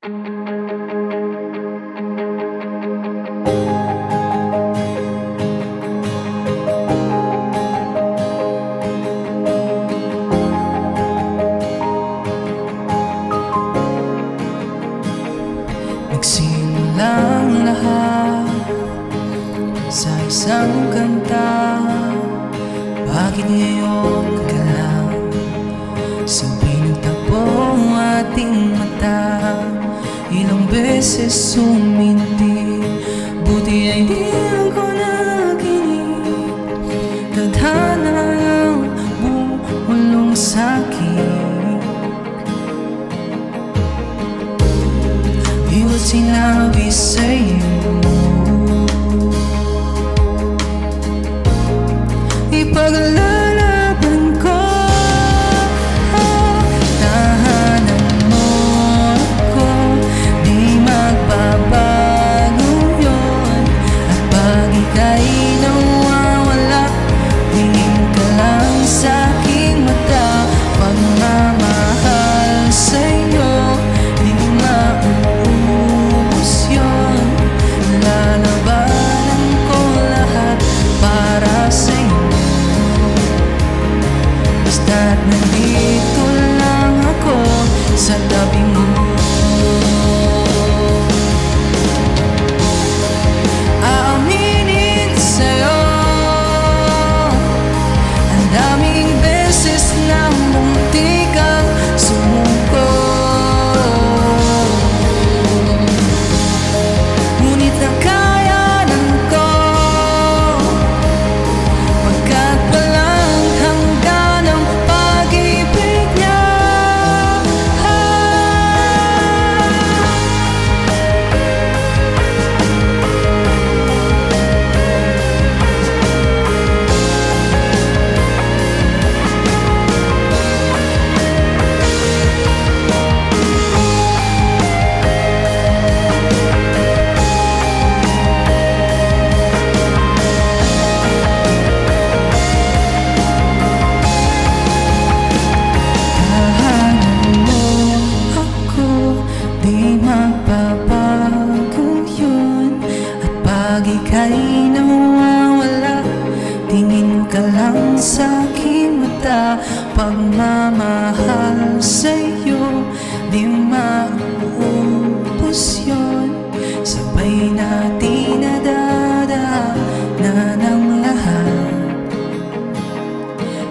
Nagsimulang lahat sa isang kanta. Bakit ngayon ka lang sabay nagtagpo ang ating mata? Ilang beses suminti, buti ay di ako nakinig. Tadhana ang bumulong sa'kin, iwa't sinabi sa'yo ipaglalaban ko. Tahanan mo ako, di magbabago yun. At pag ika'y nawawala, tingin ka lang sa'king mata. Pagmamahal sa'yo, di mauubos yun. Lalabanan ko lahat para sa'yo, basta't nandito lang ako sa tabi mo. Aaminin sa'yo, ang daming beses na muntik kang sumuko, ngunit nakayanan ko, pagkat walang hanggan ang pag-ibig niya. Tahanan mo ako, di magbabago yun. At pag ika'y nawawala, tingin ka lang sa'king mata. Pagmamahal sa'yo, di mauubos yun. Sabay natin nadadaanan ang lahat,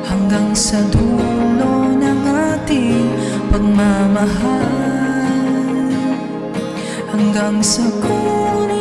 hanggang sa dulo ng ating pagmamahal, hanggang sa kunin